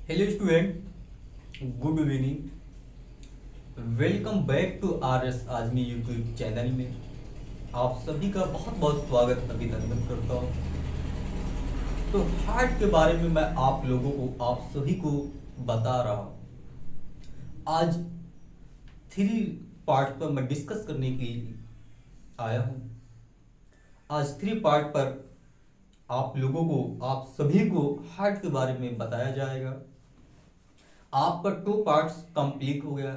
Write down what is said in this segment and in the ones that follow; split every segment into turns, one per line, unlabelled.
Hello student, good evening. Welcome back to R S Azmi YouTube channel में आप सभी का बहुत बहुत स्वागत अभिनंदन करता हूँ। तो हार्ट के बारे में मैं आप लोगों को आप सभी को बता रहा हूँ। आज थ्री पार्ट पर मैं डिस्कस करने के लिए आया हूँ। आज थ्री पार्ट पर आप लोगों को आप सभी को हार्ट के बारे में बताया जाएगा। आपका टू पार्ट्स कंप्लीट हो गया।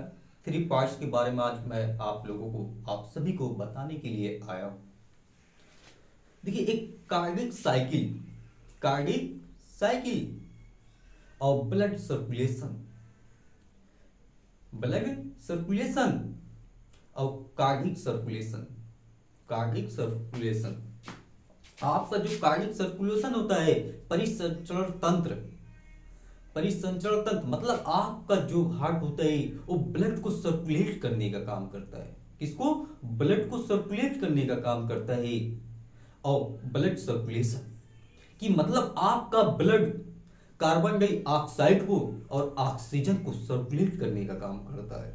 थ्री पार्ट्स के बारे में आज मैं आप लोगों को आप सभी को बताने के लिए आया हूं। देखिए, एक कार्डिक साइकिल और ब्लड सर्कुलेशन और कार्डिक सर्कुलेशन। आपका जो कार्डिक सर्कुलेशन होता है, परिसंचरण तंत्र मतलब आपका जो हार्ट होता है वो ब्लड को सर्कुलेट करने का काम करता है। किसको? ब्लड को सर्कुलेट करने का काम करता है। और ब्लड सर्कुलेशन कि मतलब आपका ब्लड कार्बन डाइऑक्साइड को और ऑक्सीजन को सर्कुलेट करने का काम करता है।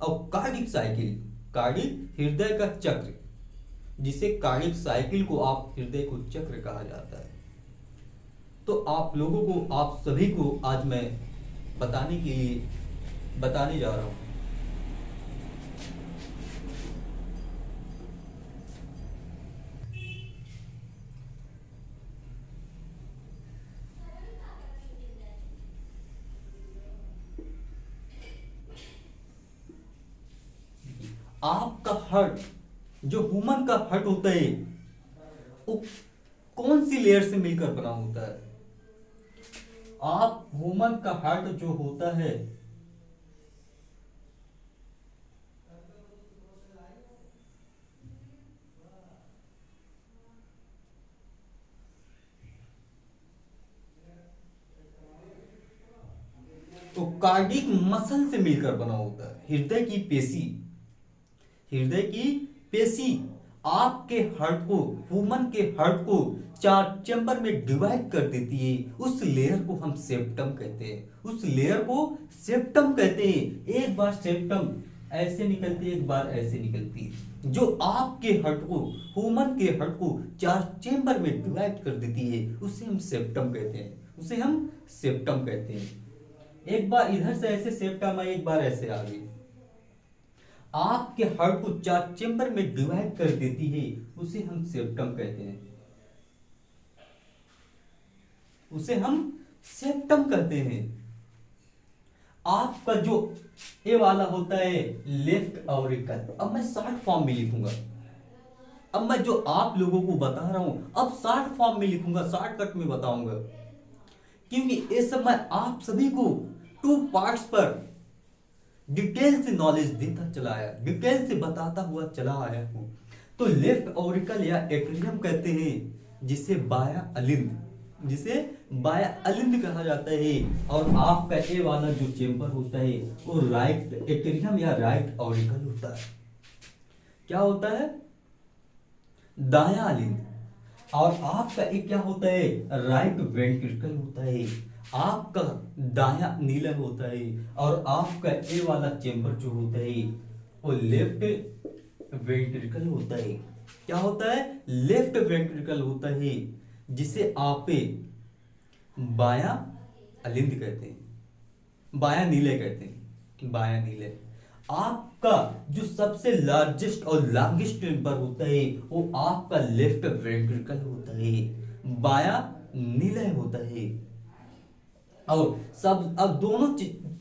और कार्डिक हृदय का चक्र, जिसे कार्डिक साइकिल को आप हृदय को चक्र कहा जाता है। तो आप लोगों को आप सभी को आज मैं बताने जा रहा हूं। आपका हार्ट, जो ह्यूमन का हार्ट होता है, वो कौन सी लेयर से मिलकर बना होता है? आप ह्यूमन का हार्ट जो होता है तो कार्डिक मसल से मिलकर बना होता है। हृदय की पेशी आपके हार्ट को, ह्यूमन के हार्ट को चार चैम्बर में डिवाइड कर देती है। उस लेयर को हम सेप्टम कहते हैं। एक बार सेप्टम ऐसे निकलती है, एक बार ऐसे निकलती है, जो आपके हार्ट को, ह्यूमन के हार्ट को चार चैम्बर में डिवाइड कर देती है। उसे हम सेप्टम कहते हैं। एक बार इधर से ऐसे सेप्टम आई, एक बार ऐसे आ गई। आपके हार्ट को चार चेंबर में डिवाइड कर देती है, उसे हम सेप्टम कहते हैं। आपका जो ए वाला होता है लेफ्ट ऑरिकल, अब मैं शॉर्ट फॉर्म में लिखूंगा। अब मैं जो आप लोगों को बता रहा हूं, अब शॉर्ट फॉर्म में लिखूंगा, शॉर्टकट में बताऊंगा, क्योंकि ये सब मैं आप सभी को टू पार्ट्स पर डिटेल से नॉलेज देता चला आया, डिटेल से बताता हुआ चला आया हूं। तो लेफ्ट ऑरिकल या एट्रियम कहते हैं, जिसे बाया अलिंद कहा जाता है। और आपका ए वाला जो चेंबर होता है वो राइट एट्रियम या राइट ऑरिकल होता है। क्या होता है? दाया अलिंद। और आपका एक क्या होता है? राइट वेंट्रिकल होता है। आपका दाया नीलय होता है। और आपका ए वाला चेंबर जो होता है वो लेफ्ट वेंट्रिकल होता है। क्या होता है? लेफ्ट वेंट्रिकल होता है, जिसे आप बाया अलिंद कहते हैं, बाया नीलय कहते हैं, बाया नीलय। आपका जो सबसे लार्जेस्ट और लॉन्गेस्ट चेंबर होता है वो आपका लेफ्ट वेंट्रिकल होता है, बाया नीलय होता है। और सब अब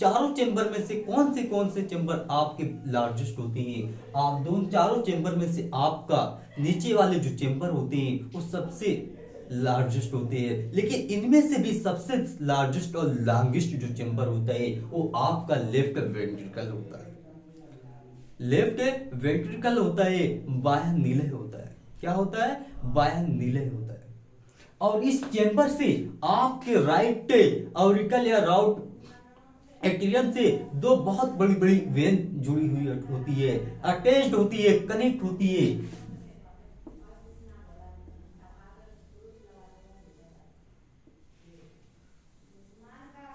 चारों चेंबर में से कौन से चेंबर आपके लार्जेस्ट होते हैं? आप दोनों चारों चेंबर में से आपका नीचे वाले जो चेंबर होते हैं वो सबसे लार्जेस्ट होते हैं। लेकिन इनमें से भी सबसे लार्जेस्ट और लॉन्गेस्ट जो चेंबर होता है वो आपका लेफ्ट वेंट्रिकल होता है। लेफ्ट वेंट्रिकल होता है, बाया नीलय होता है। क्या होता है? बाया नीलय होता है। और इस चेंबर से आपके राइट ऑरिकल या राउट एट्रियम से दो बहुत बड़ी बड़ी वेन जुड़ी हुई होती है, अटैच्ड होती है, कनेक्ट होती है।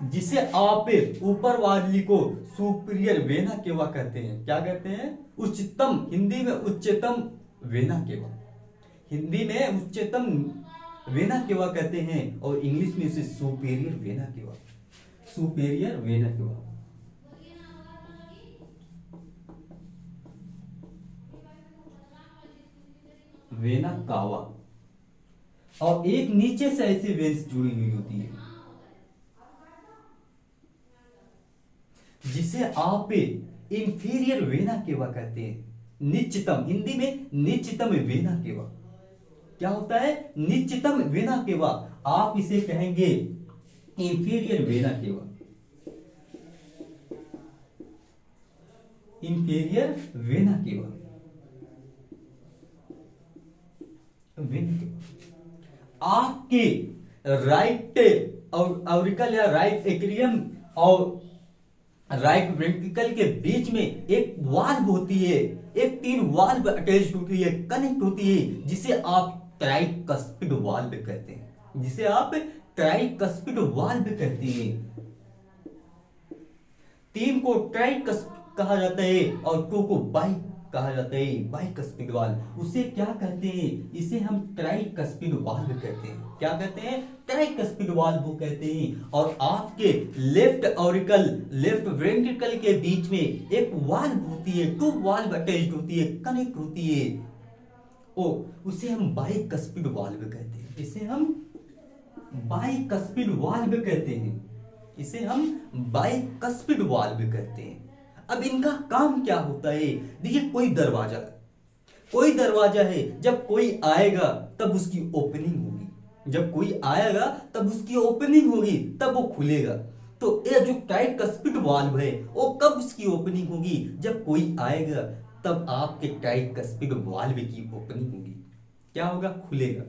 जिसे आप ऊपर वाली को सुपीरियर वेना केवा कहते हैं। क्या कहते हैं? उच्चतम, हिंदी में उच्चतम वेना केवा, हिंदी में उच्चतम वेना केवा कहते हैं, और इंग्लिश में इसे superior vena cava, superior vena cava. Vena cava. और एक नीचे से ऐसी वेन्स जुड़ी हुई होती है जिसे आप इंफीरियर वेना केवा कहते हैं। निच्चतम, हिंदी में निच्चतम वेना केवा। क्या होता है? निच्चतम वेना केवा। आप इसे कहेंगे inferior vena cava, inferior vena cava, vena cava. आपके राइट और ऑरिकल या राइट एक्रियम और राइट वेंट्रिकल के बीच में एक वाल्व होती है, एक 3 वाल्व अटैच होती है, कनेक्ट होती है, जिसे आप ट्राइकस्पिड वाल्व कहते हैं, जिसे आप ट्राइकस्पिड वाल्व कहते हैं। 3 को ट्राइकस्पिड कहा जाता है और 2 को बाई कहा जाता है, बाइकस्पिड वाल्व। उसे क्या कहते हैं? इसे हम ट्राइकस्पिड वाल्व कहते हैं। क्या कहते हैं? ट्राइकस्पिड वाल्व कहते हैं। और आपके लेफ्ट ऑरिकल, लेफ्ट वेंट्रिकल के बीच में एक वाल्व होती है, 2 वाल्व अटैच्ड होती है, कनेक्ट होती है, ओ उसे हम बाइकस्पिड वाल्व कहते हैं। इसे हम बाइकस्पिड वाल्व कहते हैं, इसे हम बाइकस्पिड वाल्व कहते हैं। अब इनका काम क्या होता है? देखिए, कोई दरवाजा है, जब कोई आएगा तब उसकी ओपनिंग होगी, जब कोई आएगा तब उसकी ओपनिंग होगी, तब वो खुलेगा। तो ये जो ट्राइकस्पिड वाल्व है, वो कब उसकी ओपनिंग होगी? जब कोई आएगा तब आपके ट्राइकस्पिड वाल्व की ओपनिंग होगी। क्या होगा? खुलेगा।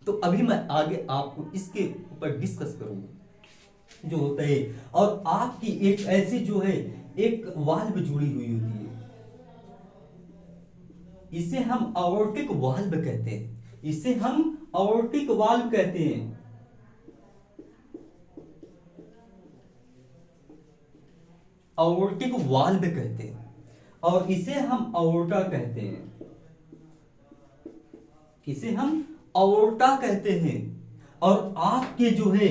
तो अभी मैं आगे आपको इसके ऊपर डिस्कस करूंगा जो होता है। और आपकी एक ऐसी जो है एक वाल्व जुड़ी हुई होती है, इसे हम अओर्टिक वाल्व कहते हैं, इसे हम अओर्टिक वाल्व कहते हैं। अओर्टिक वाल्व कहते हैं, और इसे हम अओर्टा कहते हैं, इसे हम अओर्टा कहते हैं। और आपके जो है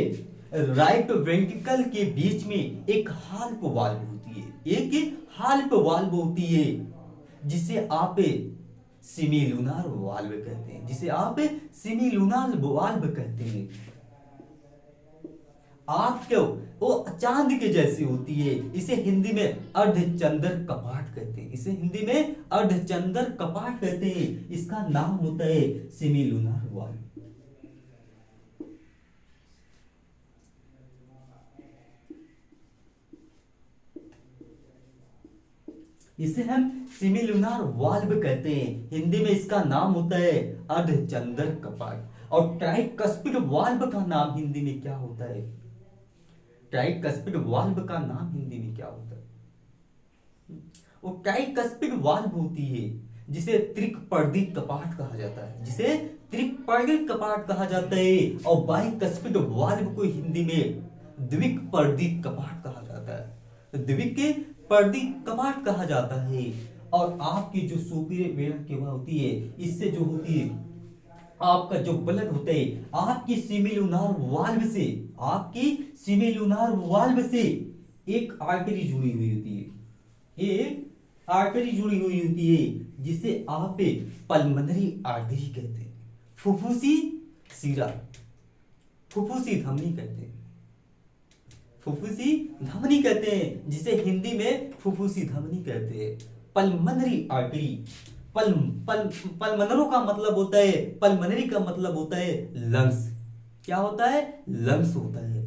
राइट वेंट्रिकल के बीच में एक हाल्फ वाल्व होती है, एक हाल्फ वाल्व होती है, जिसे आप सिमिलुनार वाल्व कहते हैं, जिसे आप सिमिलुनार वाल्व कहते हैं। आपको वो चांद के जैसी होती है, इसे हिंदी में अर्धचंद्र कपाट कहते हैं, इसे हिंदी में अर्धचंद्र कपाट कहते हैं। इसका नाम होता है सिमिलुनार वाल्व। इसे हम सिमिलुनार वाल्व कहते हैं, हिंदी में इसका नाम होता है अर्धचंद्र कपाट। और ट्राइकस्पिड वाल्व का नाम हिंदी में क्या होता है? ट्राइकस्पिड वाल्व का नाम हिंदी में क्या होता है? वो ट्राइकस्पिड वाल्व होती है, जिसे त्रिकपर्दी कपाट कहा जाता है, जिसे त्रिकपर्दी कपाट कहा जाता है। और बाइकस्पिड वाल्व को हिंदी में द्विकपर्दी कपाट कहा जाता है, द्विकपर्दी कपाट कहा जाता है। और आपकी जो सुपीरियर वेना केवा होती है, इससे जो होती है आपका जो ब्लड होता है, आपकी सिमिलुनार वाल्व से, आपकी सिमिलुनार वाल्व से एक आर्टरी जुड़ी हुई होती है, एक आर्टरी जुड़ी हुई होती है, जिसे आप पल्मोनरी आर्टरी कहते हैं, फुफ्फुसी सीरा, फुफ्फुसी धमनी कहते हैं, फुफ्फुसी धमनी कहते हैं, जिसे हिंदी में फुफ्फुसी धमनी कहते हैं। पल्मोनरी आर्टरी, पल्मोनरो का मतलब होता है, पल्मोनरी का मतलब होता है लंग्स। क्या होता है? लंग्स होता है।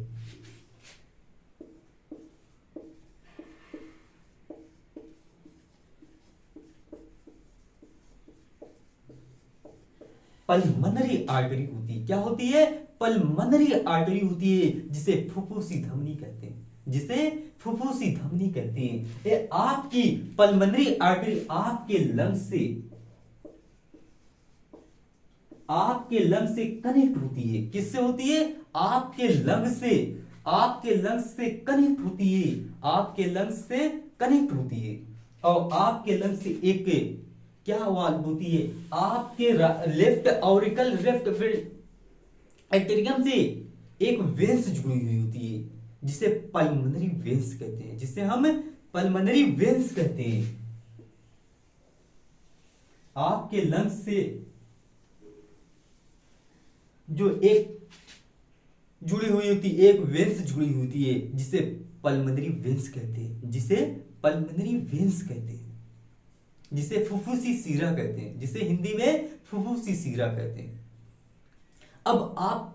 पल्मोनरी आर्टरी होती है, क्या होती है? पल्मोनरी आर्टरी होती है, जिसे फुफ्फुसी धमनी कहते हैं, जिसे फुफ्फुसी धमनी कहते हैं। ये आपकी पल्मोनरी आर्टरी आपके लंग्स से, आपके लंग से कनेक्ट होती है। किससे होती है? आपके लंग से, आपके लंग्स से कनेक्ट होती है, आपके लंग्स से कनेक्ट होती है। और आपके लंग्स से एक क्या वाल्व होती है, आपके लेफ्ट ऑरिकल लेफ्ट एट्रियम से एक वेंस जुड़ी हुई होती है, जिसे पल्मोनरी वेंस कहते हैं, जिसे हम पल्मोनरी वेंस कहते हैं। आपके लंग्स से जो एक जुड़ी हुई होती है, एक वेंस जुड़ी होती है, जिसे पल्मोनरी वेंस कहते हैं, जिसे पल्मोनरी वेंस कहते हैं, जिसे फुफ्फुसी सीरा कहते हैं, जिसे हिंदी में फुफ्फुसी सीरा कहते हैं। अब आप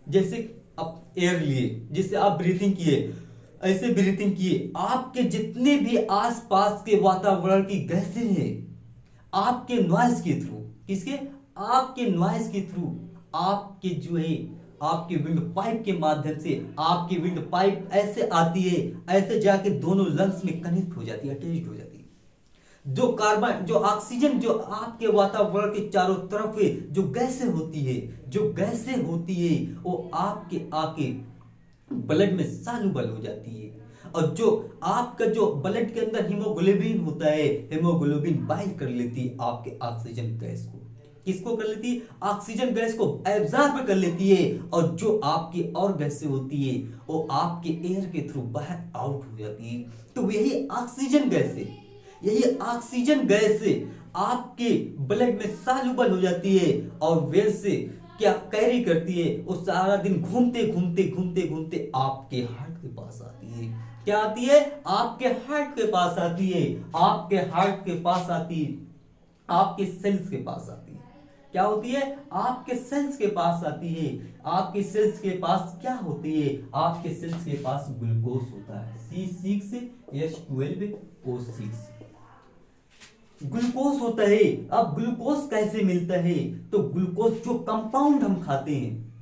जैसे आप एयर लिए, जिससे आप ब्रीथिंग किए, ऐसे ब्रीथिंग किए, आपके जितने भी आसपास के वातावरण की गैसें हैं, आपके नॉइज के थ्रू, किसके, आपके नॉइज के थ्रू, आपके जो है आपके विंड पाइप के माध्यम से, आपकी विंड पाइप ऐसे आती है, ऐसे जाके दोनों लंग्स में कनेक्ट हो जाती है, अटैच्ड हो जाती है। जो कार्बन, जो ऑक्सीजन, जो आपके वातावरण के चारों तरफ जो गैसें होती है, जो गैसें होती है, वो आपके आके ब्लड में सॉल्युबल हो जाती है। और जो आपका जो ब्लड के अंदर हीमोग्लोबिन होता है, हीमोग्लोबिन बाइंड कर लेती है आपके ऑक्सीजन गैस को। किसको कर लेती है, ऑक्सीजन गैस को एब्जॉर्ब कर लेती है। और जो आपकी और गैसें होती है, वो आपके एयर के थ्रू बाहर आउट हो जाती है। तो यही ऑक्सीजन गैस है, यही ऑक्सीजन गैस आपके ब्लड में सॉल्युबल हो जाती है, और वेल से क्या कैरी करती है, वो सारा दिन घूमते घूमते घूमते घूमते आपके हार्ट के पास आती है। क्या आती है, आपके हार्ट के पास आती है, आपके हार्ट के पास आती है, आपके सेल्स के पास आती है। क्या होती है, आपके सेल्स के पास आती है। आपके सेल्स के पास क्या होती है, आपके सेल्स के पास ग्लूकोज होता है, C6H12O6 ग्लूकोज होता है। अब ग्लूकोज कैसे मिलता है, तो ग्लूकोज जो कंपाउंड हम खाते हैं,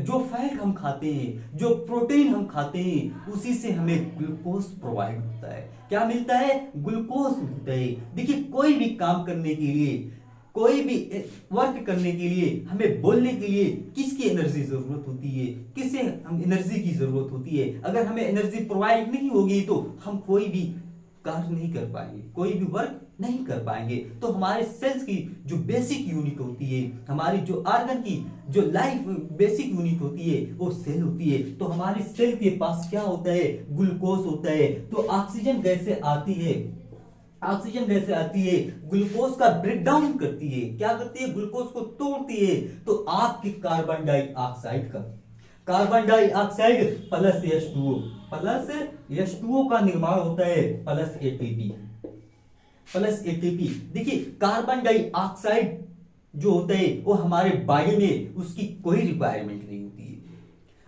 जो फैट हम खाते हैं, जो प्रोटीन हम खाते हैं, उसी से हमें ग्लूकोज प्रोवाइड होता है। क्या मिलता है, ग्लूकोज मिलता है। देखिए, कोई भी काम करने के लिए, कोई भी वर्क करने के लिए, हमें बोलने के लिए किसकी एनर्जी जरूरत होती है, किसे हम एनर्जी की जरूरत होती है। अगर हमें एनर्जी प्रोवाइड नहीं होगी तो हम कोई भी कार्य नहीं कर पाएंगे, कोई भी वर्क नहीं कर पाएंगे। तो हमारे सेल्स की जो बेसिक यूनिट होती है, हमारी जो ऑर्गन की जो लाइफ बेसिक यूनिट होती है, वो सेल होती है। तो हमारे सेल के पास क्या होता है, ग्लूकोज होता है। तो ऑक्सीजन गैसें आती है, ऑक्सीजन गैसें आती है, ग्लूकोज का ब्रेक डाउन करती है। क्या करती है, ग्लूकोज को तोड़ती है। तो आपकी कार्बन डाइऑक्साइड का, carbon dioxide plus H2O, plus H2O का निर्माण होता है, प्लस ATP, प्लस ATP। देखिए, कार्बन डाइऑक्साइड जो होता है वो हमारे बॉडी में उसकी कोई रिक्वायरमेंट नहीं होती है,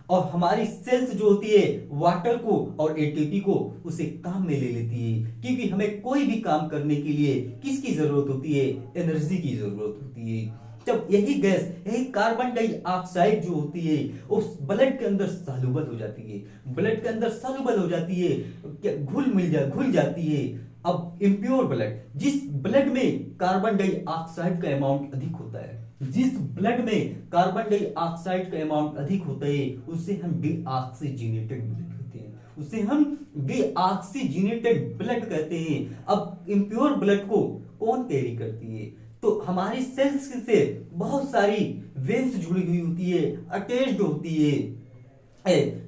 और हमारी सेल्स जो होती है वाटर को और ATP को उसे काम में ले लेती है। क्योंकि हमें कोई भी काम करने के लिए किसकी जरूरत होती है, एनर्जी की जरूरत होती है। जब यही गैस, यही कार्बन डाइऑक्साइड जो होती है उस ब्लड के अंदर सॉल्युबल हो जाती है, ब्लड के अंदर सॉल्युबल हो जाती है, घुल जाती है। अब इम्प्योर ब्लड, जिस ब्लड में कार्बन डाइऑक्साइड का अमाउंट अधिक होता है, जिस ब्लड में कार्बन डाइऑक्साइड का अमाउंट अधिक होता है, उसे हम डीऑक्सीजनेटेड ब्लड कहते हैं, उसे हम डीऑक्सीजनेटेड ब्लड कहते हैं। अब इम्प्योर ब्लड को कौन कैरी करती है, तो हमारी सेल्स से बहुत सारी वेन्स जुड़ी हुई होती है, अटैच्ड होती है,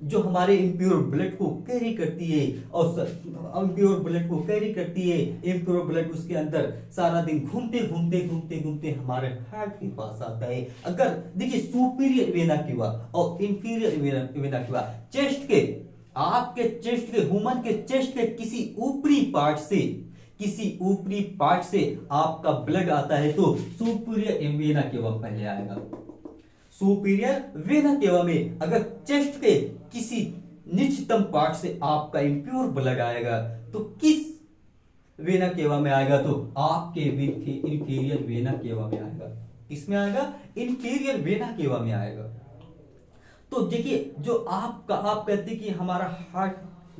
जो हमारे इम्प्योर ब्लड को कैरी करती है। और इम्प्योर ब्लड को कैरी करती है, इम्प्योर ब्लड उसके अंदर सारा दिन घूमते घूमते घूमते घूमते हमारे हार्ट के पास आता है। अगर देखिए, सुपीरियर वेना केवा और इंफीरियर वेना केवा, चेस्ट के, आपके चेस्ट के, ह्यूमन के चेस्ट के किसी ऊपरी पार्ट से, किसी ऊपरी पार्ट से आपका ब्लड आता है, तो सुपीरियर वेना केवा पहले आएगा। सुपीरियर वेना केवा में अगर चेस्ट के किसी निचतम पार्ट से आपका इंप्योर ब्लड आएगा, तो किस वेना केवा में आएगा, तो आपके इंफीरियर वेना केवा में आएगा। किसमें आएगा, इंफीरियर वेना केवा में आएगा। तो देखिए, जो आपका, आप कहते हैं कि हमारा हार्ट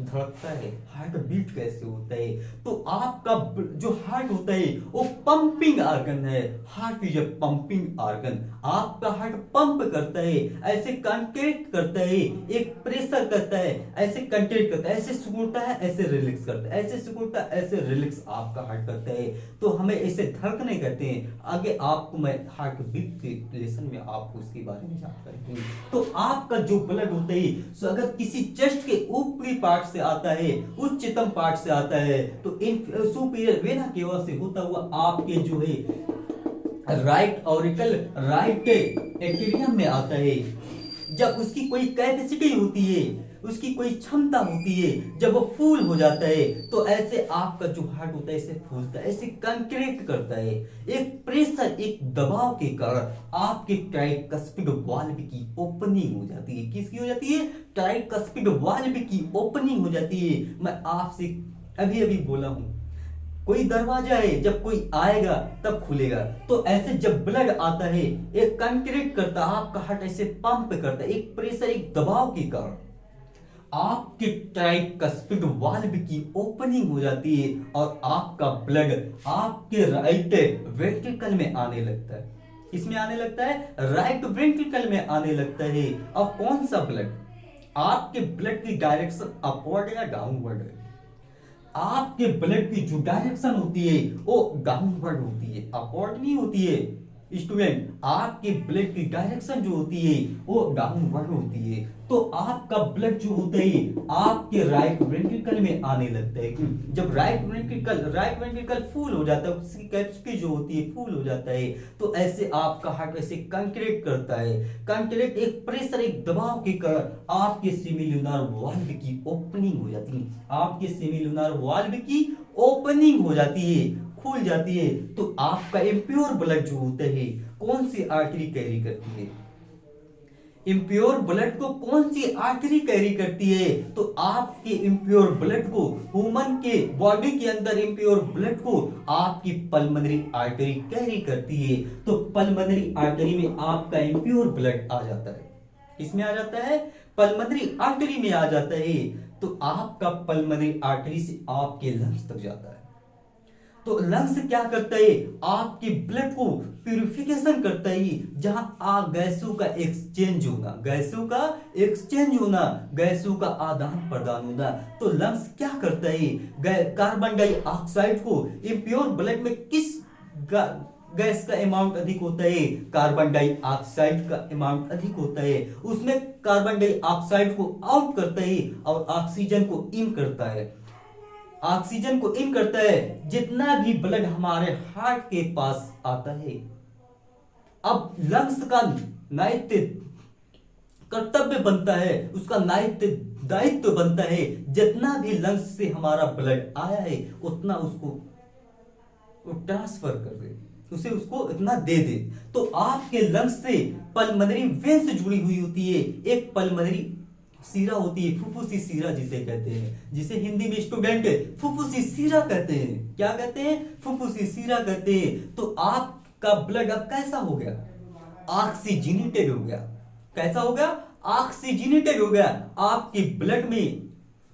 धड़कता है, हार्ट बीट कैसे होता है। तो आपका जो हार्ट होता है वो पंपिंग ऑर्गन है। Heart is a pumping organ. आपका हार्ट पंप करता है, ऐसे कंट्रैक्ट करता है, एक प्रेशर करता है, ऐसे कंट्रैक्ट करता है, ऐसे सिकुड़ता है, ऐसे रिलैक्स करता है, ऐसे सिकुड़ता है, ऐसे रिलैक्स आपका हार्ट करता है। तो हमें ऐसे धड़कने कहते हैं। आगे आपको मैं हार्ट बीट के लेसन में आपको उसके बारे में जानकारी दूंगी। तो आपका जो ब्लड होता है, सो अगर किसी चेस्ट के ऊपरी पार्ट से आता है, उच्चतम पार्ट से आता है, तो इन सुपीरियर वेना केवा से होता हुआ आपके जो है राइट ऑरिकल, राइट एट्रियम में आता है। जब उसकी कोई कैपेसिटी होती है, उसकी कोई क्षमता होती है, जब वो फूल हो जाता है, तो ऐसे आपका जो हार्ट होता है ऐसे फूलता है, ऐसे कंट्रैक्ट करता है। एक प्रेशर, एक दबाव के कारण आपके ट्राइकस्पिड वाल्व की ओपनिंग हो जाती है। किसकी हो जाती है? ट्राइकस्पिड वाल्व की ओपनिंग हो जाती है। मैं आपसे अभी अभी बोला हूं, कोई दरवाजा है, जब कोई आएगा तब खुलेगा। तो ऐसे जब ब्लड आता है, एक कंट्रैक्ट करता है, आपका हार्ट ऐसे पंप करता है, एक प्रेशर, एक दबाव के कारण आपके ट्राइकस्पिड वाल्व की ओपनिंग हो जाती है और आपका ब्लड आपके राइट वेंट्रिकल में आने लगता है। किसमें आने लगता है? राइट वेंट्रिकल में आने लगता है। और कौन सा ब्लड? आपके ब्लड की डायरेक्शन अपवर्ड या डाउनवर्ड है। आपके ब्लड की जो डायरेक्शन होती है वो डाउनवर्ड होती है, अपवर्ड नहीं होती है। स्टूडेंट, आपके ब्लड की डायरेक्शन जो होती है वो डाउनवर्ड होती है। तो आपका ब्लड जो होता है आपके राइट वेंट्रिकल में आने लगता है। जब राइट वेंट्रिकल फुल हो जाता है, उसकी कैपेसिटी जो होती है फुल हो जाता है, तो ऐसे आपका हार्ट ऐसे कंट्रैक्ट करता है। कंट्रैक्ट, एक प्रेशर, एक दबाव के कारण आपके सेमिल्यूनर वाल्व की ओपनिंग हो जाती है। आपके सेमिल्यूनर वाल्व की ओपनिंग हो जाती है, खुल जाती है। तो आपका इम्प्योर ब्लड जो होता है कौन सी आर्टरी कैरी करती है? इम्प्योर ब्लड को कौन सी आर्टरी कैरी करती है? तो आपके इम्प्योर ब्लड को, ह्यूमन के बॉडी के अंदर इम्प्योर ब्लड को आपकी पल्मोनरी आर्टरी कैरी करती है। तो पल्मोनरी आर्टरी में आपका इम्प्योर ब्लड आ जाता है। किसमें आ जाता है? पल्मोनरी आर्टरी में आ जाता है। तो आपका पल्मोनरी आर्टरी से आपके लंग्स तक जाता है। तो लंग्स क्या करता है? आपके ब्लड को प्यूरिफिकेशन करता है। जहां गैसों का एक्सचेंज होना, गैसों का एक्सचेंज होना, गैसों का आदान प्रदान होना। तो लंग्स क्या करता है? कार्बन डाइऑक्साइड को इम्प्योर ब्लड में किस गैस का अमाउंट अधिक होता है? कार्बन डाइऑक्साइड का अमाउंट अधिक होता है। उसमें कार्बन डाइऑक्साइड को आउट करता है और ऑक्सीजन को इन करता है। ऑक्सीजन को इन करता है। जितना भी ब्लड हमारे हार्ट के पास आता है, अब लंग्स का दायित्व, कर्तव्य बनता है, उसका दायित्व बनता है, जितना भी लंग्स से हमारा ब्लड आया है उतना उसको ट्रांसफर कर दे, उसे उसको इतना दे दे। तो आपके लंग्स से पल्मोनरी वेन से जुड़ी हुई होती है। एक पल्मोनरी सीरा होती है, फुफ्फुसी सीरा जिसे कहते हैं, जिसे हिंदी में स्टूडेंट फुफ्फुसी सीरा कहते हैं। क्या कहते हैं? फुफ्फुसी सीरा कहते हैं। तो आपका ब्लड अब कैसा हो गया? ऑक्सीजनेटेड हो गया। कैसा हो गया? ऑक्सीजनेटेड हो गया। आपके ब्लड में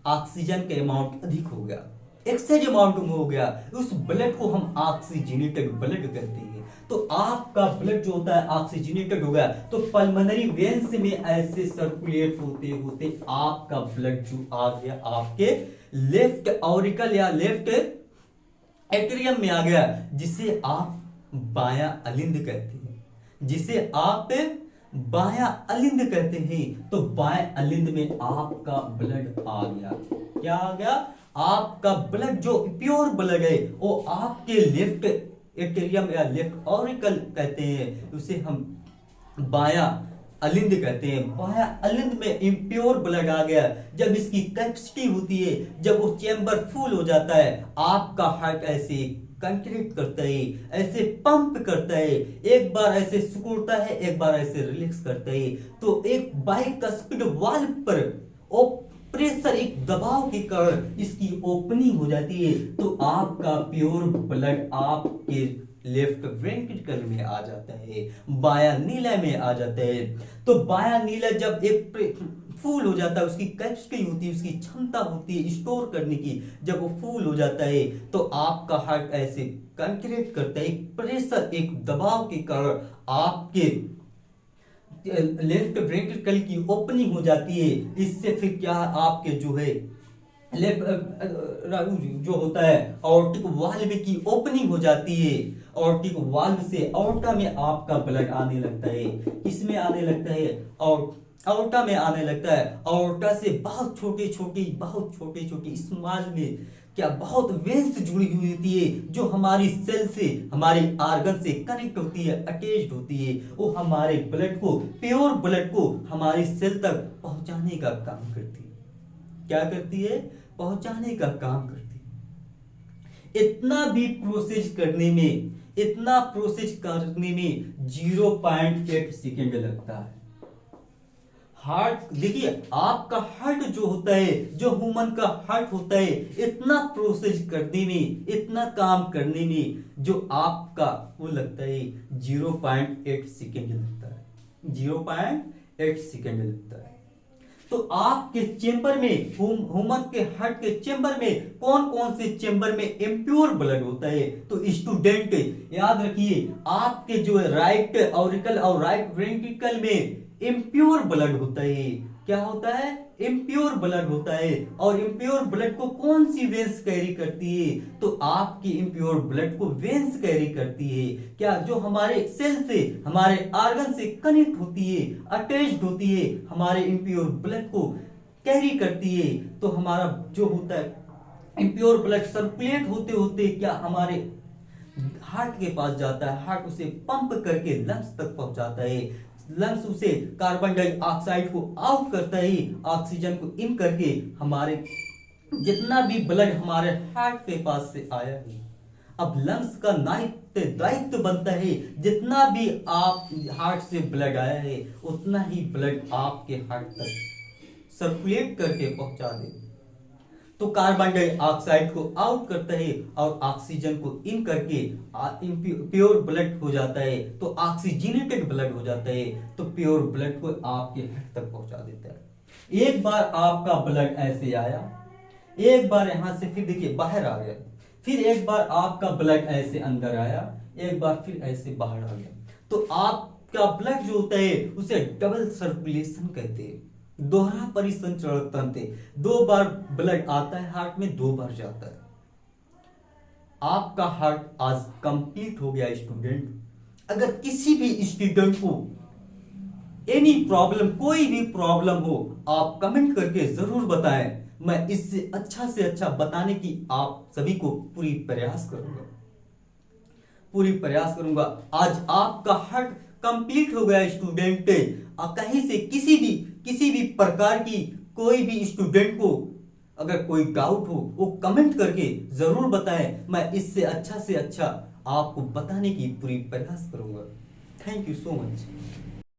ऑक्सीजन का अमाउंट अधिक हो गया, एक्सेज अमाउंट में हो गया। उस ब्लड को हम ऑक्सीजनेटेड ब्लड कहते हैं। तो आपका ब्लड जो होता है ऑक्सीजनेटेड हो गया, तो पल्मोनरी वेन्स में ऐसे सर्कुलेट होते होते आपका ब्लड जो आ गया आपके लेफ्ट ऑरिकल या लेफ्ट एट्रियम में आ गया, जिसे आप बायां अलिंद कहते हैं, जिसे आप बायां अलिंद कहते हैं। तो बाएं अलिंद में आपका ब्लड आ गया। क्या आ गया? आपका ब्लड जो प्योर ब्लड है वो आपके लेफ्ट एट्रियम या लेफ्ट ऑरिकल कहते हैं, उसे हम बायां अलिंद कहते हैं। बायां अलिंद में इम्प्योर ब्लड आ गया। जब इसकी कैपेसिटी होती है, जब वो चेंबर फुल हो जाता है, आपका हार्ट ऐसे कंट्रैक्ट करता है, ऐसे पंप करता है, एक बार ऐसे सिकुड़ता है, एक बार ऐसे रिलैक्स करता है। तो एक बाइकस्पिड वाल्व पर प्रेशर, एक दबाव के कारण इसकी ओपनिंग हो जाती है। तो आपका प्योर ब्लड आपके लेफ्ट वेंट्रिकल में आ जाता है, बायां नीला में आ जाता है। तो बायां नीला जब एक फूल हो जाता है, उसकी कैपेसिटी होती है, उसकी क्षमता होती है स्टोर करने की, जब वो फूल हो जाता है तो आपका हार्ट ऐसे कंक्रीट करता है, एक प्रेशर, एक दबाव के कारण आपके लेफ्ट वेंट्रिकल की ओपनिंग हो जाती है। इससे फिर क्या, आपके जो है लेफ्ट जो होता है ऑर्टिक वाल्व की ओपनिंग हो जाती है। ऑर्टिक वाल्व से ऑर्टा में आपका ब्लड आने लगता है, इसमें आने लगता है और ऑर्टा में आने लगता है। ऑर्टा से बहुत छोटे छोटे स्मॉल में क्या बहुत वेन्स जुड़ी हुई होती है, जो हमारी सेल से, हमारे आर्गन से कनेक्ट होती है, अटैच्ड होती है। वो हमारे ब्लड को, प्योर ब्लड को हमारी सेल तक पहुंचाने का काम करती है। क्या करती है? पहुंचाने का काम करती है। इतना प्रोसेस करने में 0.8 सेकेंड लगता है। हार्ट देखिए, आपका हार्ट जो होता है, जो ह्यूमन का हार्ट होता है, इतना प्रोसेस करने में, इतना काम करने में जो आपका वो लगता है 0.8 सेकेंड लगता है। 0.8 सेकेंड लगता है। तो आपके चेंबर में, ह्यूमन के हार्ट के चेंबर में कौन कौन से चेंबर में इम्प्योर ब्लड होता है? तो स्टूडेंट याद रखिए, आपके जो है राइट ऑरिकल और राइट वेंट्रिकल में इम्प्योर ब्लड होता है। क्या होता है? इम्प्योर ब्लड होता है। और इम्प्योर ब्लड को कौन सी वेंस कैरी करती है? तो आपकी इम्प्योर ब्लड को वेंस कैरी करती है। क्या? जो हमारे सेल से, हमारे आर्गन से कनेक्ट होती है, अटैच्ड होती है, हमारे इम्प्योर ब्लड को कैरी करती है। तो हमारा जो होता है इम्प्योर ब्लड सर्कुलेट होते होते क्या हमारे हार्ट के पास जाता है, हार्ट उसे पंप करके लंग्स तक पहुंचाता है, लंग्स उसे कार्बन डाइऑक्साइड को आउट करता है, ऑक्सीजन को इन करके हमारे जितना भी ब्लड हमारे हार्ट के पास से आया है, अब लंग्स का दायित्व बनता है, जितना भी आप हार्ट से ब्लड आया है उतना ही ब्लड आपके हार्ट तक सर्कुलेट करके पहुंचा दे। तो कार्बन डाइऑक्साइड को आउट करता है और ऑक्सीजन को इन करके प्योर ब्लड हो जाता है। तो ऑक्सीजनेटेड ब्लड हो जाता है। तो प्योर ब्लड को आपके हार्ट तक पहुंचा देता है। एक बार आपका ब्लड ऐसे आया, एक बार यहां से फिर देखिए बाहर आ गया, फिर एक बार आपका ब्लड ऐसे अंदर आया, एक बार फिर ऐसे बाहर आ गया। तो आपका ब्लड जो होता है उसे डबल सर्कुलेशन कहते हैं, दोहरा परिसंचरण तंत्र। 2 बार ब्लड आता है हार्ट में, 2 बार जाता है। आपका हार्ट आज कंप्लीट हो गया स्टूडेंट। अगर किसी भी स्टूडेंट को एनी प्रॉब्लम, कोई भी प्रॉब्लम हो, आप कमेंट करके जरूर बताएं। मैं इससे अच्छा बताने की आप सभी को पूरी प्रयास करूंगा। आज आपका हार्ट कंप्लीट हो गया स्टूडेंट। कहीं से किसी भी प्रकार की कोई भी स्टूडेंट को अगर कोई डाउट हो वो कमेंट करके जरूर बताएं। मैं इससे अच्छा आपको बताने की पूरी प्रयास करूंगा। Thank you so much.